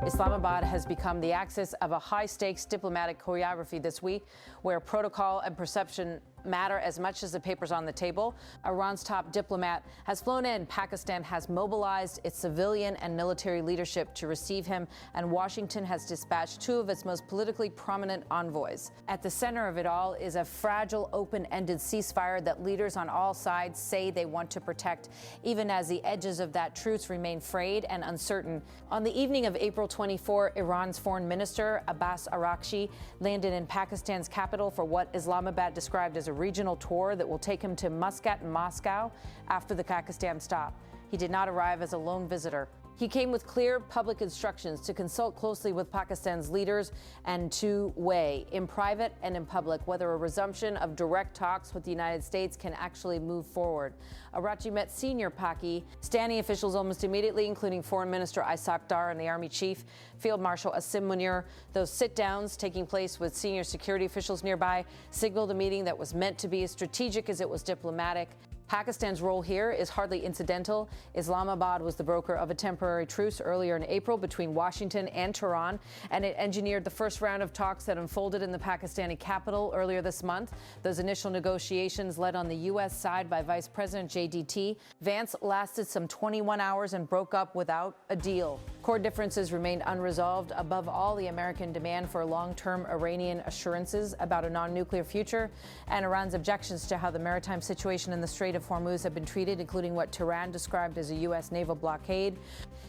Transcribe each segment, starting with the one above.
Islamabad has become the axis of a high-stakes diplomatic choreography this week, where protocol and perception matter as much as the papers on the table. Iran's top diplomat has flown in. Pakistan has mobilized its civilian and military leadership to receive him, and Washington has dispatched two of its most politically prominent envoys. At the center of it all is a fragile, open-ended ceasefire that leaders on all sides say they want to protect, even as the edges of that truce remain frayed and uncertain. On the evening of April 24, Iran's foreign minister, Abbas Araghchi, landed in Pakistan's capital for what Islamabad described as a regional tour that will take him to Muscat and Moscow after the Pakistan stop. He did not arrive as a lone visitor. He came with clear public instructions to consult closely with Pakistan's leaders and to weigh, in private and in public, whether a resumption of direct talks with the United States can actually move forward. Araghchi met senior Pakistani officials almost immediately, including Foreign Minister Isaac Dar and the Army Chief, Field Marshal Asim Munir. Those sit-downs taking place with senior security officials nearby signaled a meeting that was meant to be as strategic as it was diplomatic. Pakistan's role here is hardly incidental. Islamabad was the broker of a temporary truce earlier in April between Washington and Tehran, and it engineered the first round of talks that unfolded in the Pakistani capital earlier this month. Those initial negotiations, led on the U.S. side by Vice President JDT Vance, lasted some 21 hours and broke up without a deal. Core differences remained unresolved. Above all, the American demand for long-term Iranian assurances about a non-nuclear future and Iran's objections to how the maritime situation in the Strait of Hormuz have been treated, including what Tehran described as a U.S. naval blockade.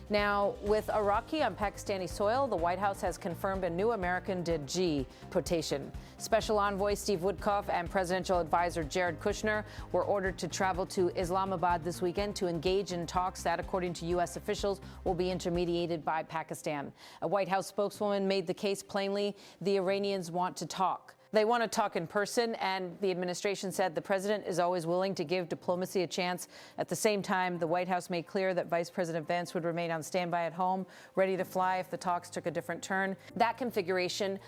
Now, with Araghchi on Pakistani soil, the White House has confirmed a new American DG quotation. Special Envoy Steve Witkoff and Presidential Advisor Jared Kushner were ordered to travel to Islamabad this weekend to engage in talks that, according to U.S. officials, will be intermediated by Pakistan. A White House spokeswoman made the case plainly: the Iranians want to talk. They want to talk in person, and the administration said the president is always willing to give diplomacy a chance. At the same time, the White House made clear that Vice President Vance would remain on standby at home, ready to fly if the talks took a different turn. That configuration,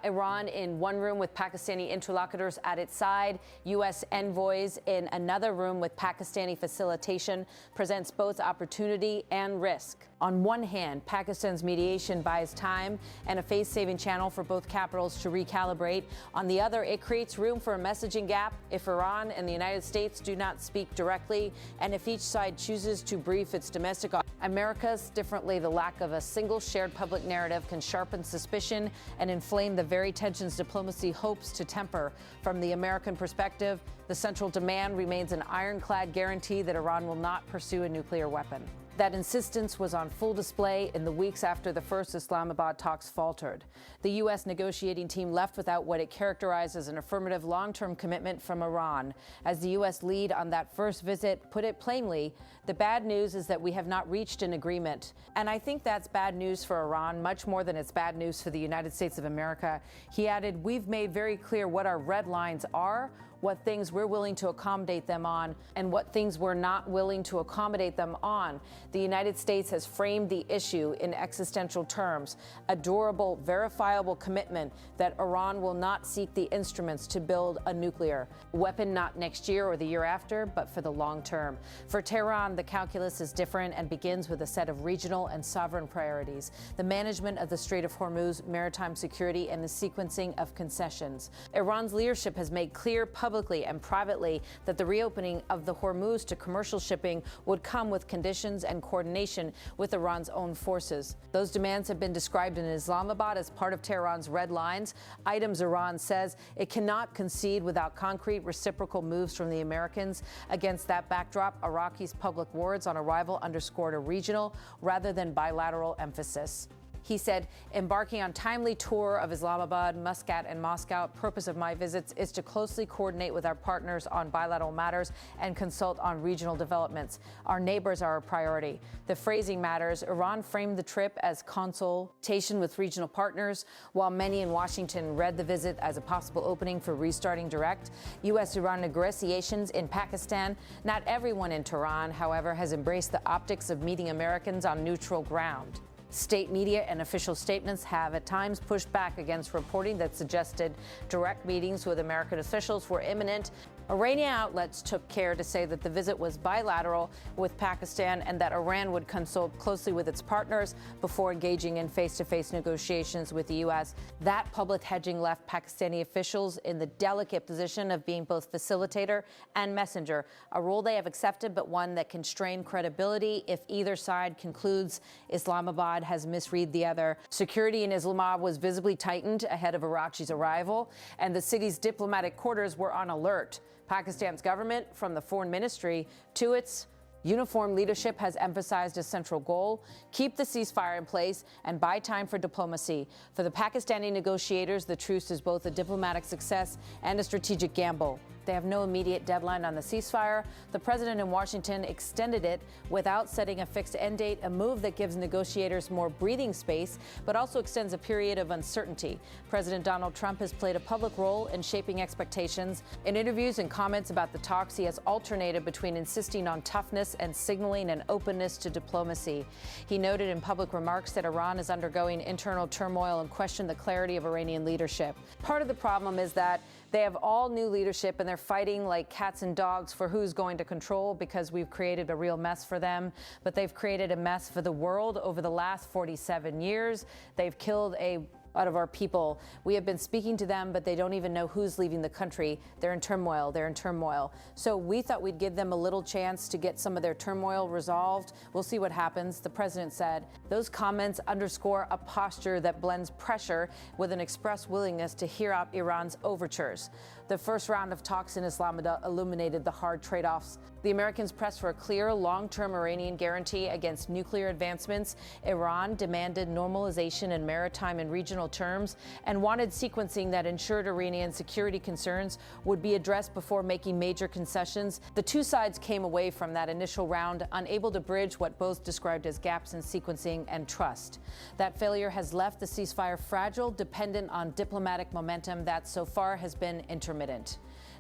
Iran in one room with Pakistani interlocutors at its side, U.S. envoys in another room with Pakistani facilitation, presents both opportunity and risk. On one hand, Pakistan's mediation buys time and a face-saving channel for both capitals to recalibrate. On the other, it creates room for a messaging gap if Iran and the United States do not speak directly, and if each side chooses to brief its domestic Americas differently. The lack of a single shared public narrative can sharpen suspicion and inflame the very tensions diplomacy hopes to temper. From the American perspective, the central demand remains an ironclad guarantee that Iran will not pursue a nuclear weapon. That insistence was on full display in the weeks after the first Islamabad talks faltered. The U.S. negotiating team left without what it characterized as an affirmative long-term commitment from Iran. As the U.S. lead on that first visit put it plainly, the bad news is that we have not reached an agreement. And I think that's bad news for Iran, much more than it's bad news for the United States of America. He added, "We've made very clear what our red lines are, what things we're willing to accommodate them on, and what things we're not willing to accommodate them on. The United States has framed the issue in existential terms, a durable, verifiable commitment that Iran will not seek the instruments to build a nuclear weapon, not next year or the year after, but for the long term." For Tehran, the calculus is different and begins with a set of regional and sovereign priorities: the management of the Strait of Hormuz, maritime security, and the sequencing of concessions. Iran's leadership has made clear publicly and privately that the reopening of the Hormuz to commercial shipping would come with conditions and coordination with Iran's own forces. Those demands have been described in Islamabad as part of Tehran's red lines, items Iran says it cannot concede without concrete reciprocal moves from the Americans. Against that backdrop, Araghchi's public words on arrival underscored a regional rather than bilateral emphasis. He said, "Embarking on timely tour of Islamabad, Muscat, and Moscow. Purpose of my visits is to closely coordinate with our partners on bilateral matters and consult on regional developments. Our neighbors are a priority." The phrasing matters. Iran framed the trip as consultation with regional partners, while many in Washington read the visit as a possible opening for restarting direct U.S.-Iran negotiations in Pakistan. Not everyone in Tehran, however, has embraced the optics of meeting Americans on neutral ground. State media and official statements have at times pushed back against reporting that suggested direct meetings with American officials were imminent. Iranian outlets took care to say that the visit was bilateral with Pakistan and that Iran would consult closely with its partners before engaging in face-to-face negotiations with the U.S. That public hedging left Pakistani officials in the delicate position of being both facilitator and messenger, a role they have accepted, but one that can strain credibility if either side concludes Islamabad has misread the other. Security in Islamabad was visibly tightened ahead of Araghchi's arrival, and the city's diplomatic quarters were on alert. Pakistan's government, from the foreign ministry to its uniform leadership, has emphasized a central goal: keep the ceasefire in place and buy time for diplomacy. For the Pakistani negotiators, the truce is both a diplomatic success and a strategic gamble. They have no immediate deadline on the ceasefire. The president in Washington extended it without setting a fixed end date, a move that gives negotiators more breathing space, but also extends a period of uncertainty. President Donald Trump has played a public role in shaping expectations. In interviews and comments about the talks, he has alternated between insisting on toughness and signaling an openness to diplomacy. He noted in public remarks that Iran is undergoing internal turmoil and questioned the clarity of Iranian leadership. Part of the problem is that they have all new leadership and they're fighting like cats and dogs for who's going to control, because we've created a real mess for them. But they've created a mess for the world over the last 47 years. They've killed a lot of our people. We have been speaking to them, but they don't even know who's leaving the country. They're in turmoil. They're in turmoil. So we thought we'd give them a little chance to get some of their turmoil resolved. We'll see what happens, the president said. Those comments underscore a posture that blends pressure with an express willingness to hear out Iran's overtures. The first round of talks in Islamabad illuminated the hard trade-offs. The Americans pressed for a clear, long-term Iranian guarantee against nuclear advancements. Iran demanded normalization in maritime and regional terms and wanted sequencing that ensured Iranian security concerns would be addressed before making major concessions. The two sides came away from that initial round unable to bridge what both described as gaps in sequencing and trust. That failure has left the ceasefire fragile, dependent on diplomatic momentum that so far has been intermittent.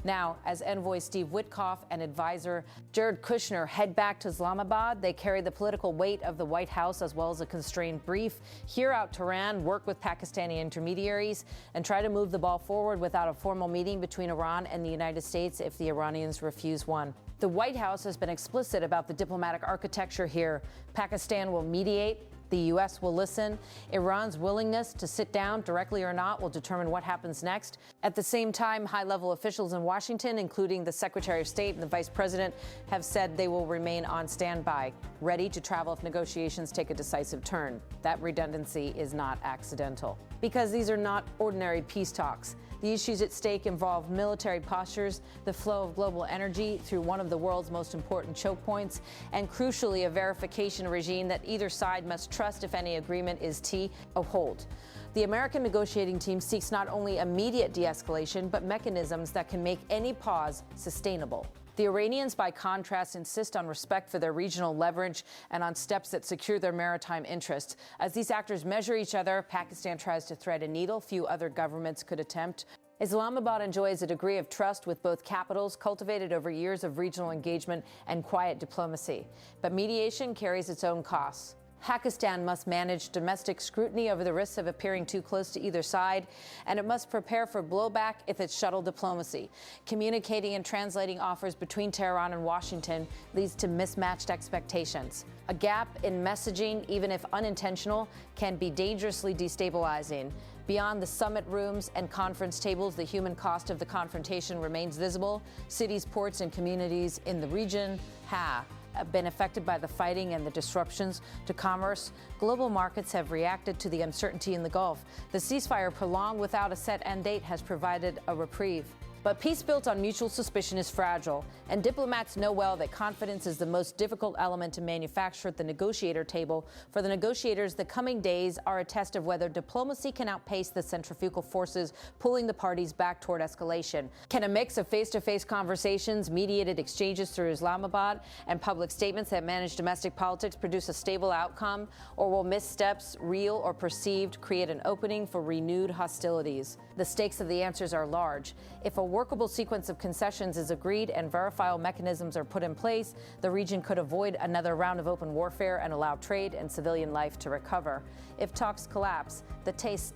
Now, as envoy Steve Witkoff and advisor Jared Kushner head back to Islamabad, they carry the political weight of the White House as well as a constrained brief, hear out Tehran, work with Pakistani intermediaries, and try to move the ball forward without a formal meeting between Iran and the United States if the Iranians refuse one. The White House has been explicit about the diplomatic architecture here. Pakistan will mediate. The U.S. will listen. Iran's willingness to sit down, directly or not, will determine what happens next. At the same time, high-level officials in Washington, including the Secretary of State and the Vice President, have said they will remain on standby, ready to travel if negotiations take a decisive turn. That redundancy is not accidental, because these are not ordinary peace talks. The issues at stake involve military postures, the flow of global energy through one of the world's most important choke points, and crucially, a verification regime that either side must trust if any agreement is to hold. The American negotiating team seeks not only immediate de-escalation, but mechanisms that can make any pause sustainable. The Iranians, by contrast, insist on respect for their regional leverage and on steps that secure their maritime interests. As these actors measure each other, Pakistan tries to thread a needle few other governments could attempt. Islamabad enjoys a degree of trust with both capitals cultivated over years of regional engagement and quiet diplomacy. But mediation carries its own costs. Pakistan must manage domestic scrutiny over the risks of appearing too close to either side, and it must prepare for blowback if it's shuttle diplomacy. Communicating and translating offers between Tehran and Washington leads to mismatched expectations. A gap in messaging, even if unintentional, can be dangerously destabilizing. Beyond the summit rooms and conference tables, the human cost of the confrontation remains visible. Cities, ports, and communities in the region have been affected by the fighting and the disruptions to commerce. Global markets have reacted to the uncertainty in the Gulf. The ceasefire, prolonged without a set end date, has provided a reprieve. But peace built on mutual suspicion is fragile, and diplomats know well that confidence is the most difficult element to manufacture at the negotiator table. For the negotiators, the coming days are a test of whether diplomacy can outpace the centrifugal forces pulling the parties back toward escalation. Can a mix of face-to-face conversations, mediated exchanges through Islamabad, and public statements that manage domestic politics produce a stable outcome, or will missteps, real or perceived, create an opening for renewed hostilities? The stakes of the answers are large. If a workable sequence of concessions is agreed and verifiable mechanisms are put in place, the region could avoid another round of open warfare and allow trade and civilian life to recover. If talks collapse, the taste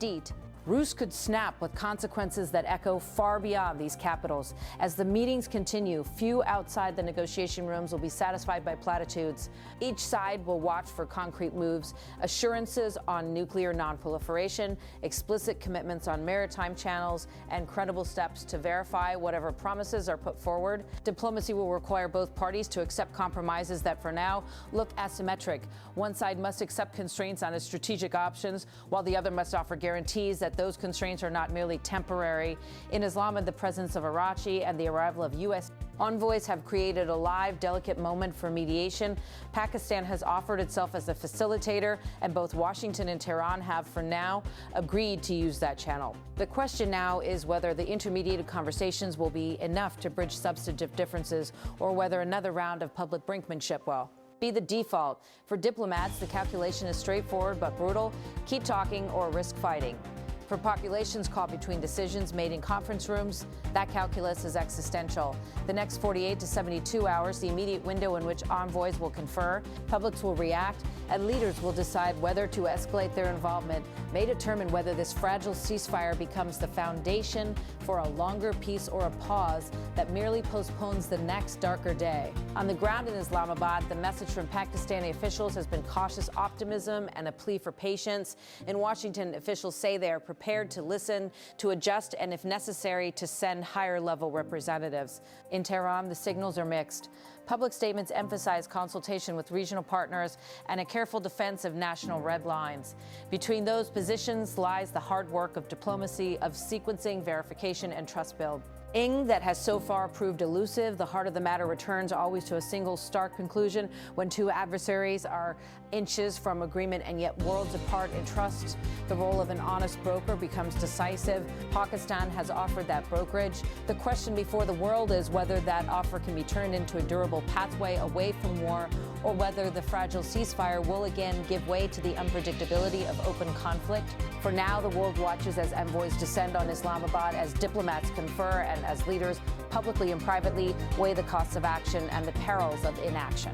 Rus could snap with consequences that echo far beyond these capitals. As the meetings continue, few outside the negotiation rooms will be satisfied by platitudes. Each side will watch for concrete moves, assurances on nuclear nonproliferation, explicit commitments on maritime channels, and credible steps to verify whatever promises are put forward. Diplomacy will require both parties to accept compromises that for now look asymmetric. One side must accept constraints on its strategic options, while the other must offer guarantees that those constraints are not merely temporary. In Islamabad, the presence of Araghchi and the arrival of U.S. envoys have created a live, delicate moment for mediation. Pakistan has offered itself as a facilitator, and both Washington and Tehran have, for now, agreed to use that channel. The question now is whether the intermediated conversations will be enough to bridge substantive differences, or whether another round of public brinkmanship will be the default. For diplomats, the calculation is straightforward but brutal: keep talking or risk fighting. For populations caught between decisions made in conference rooms, that calculus is existential. The next 48 to 72 hours, the immediate window in which envoys will confer, publics will react, and leaders will decide whether to escalate their involvement, may determine whether this fragile ceasefire becomes the foundation for a longer peace or a pause that merely postpones the next darker day. On the ground in Islamabad, the message from Pakistani officials has been cautious optimism and a plea for patience. In Washington, officials say they are prepared to listen, to adjust, and if necessary, to send higher-level representatives. In Tehran, the signals are mixed. Public statements emphasize consultation with regional partners and a careful defense of national red lines. Between those positions lies the hard work of diplomacy, of sequencing, verification, and trust build. That has so far proved elusive. The heart of the matter returns always to a single stark conclusion: when two adversaries are inches from agreement and yet worlds apart in trust, the role of an honest broker becomes decisive. Pakistan has offered that brokerage. The question before the world is whether that offer can be turned into a durable pathway away from war, or whether the fragile ceasefire will again give way to the unpredictability of open conflict. For now, the world watches as envoys descend on Islamabad, as diplomats confer, and as leaders, publicly and privately, weigh the costs of action and the perils of inaction.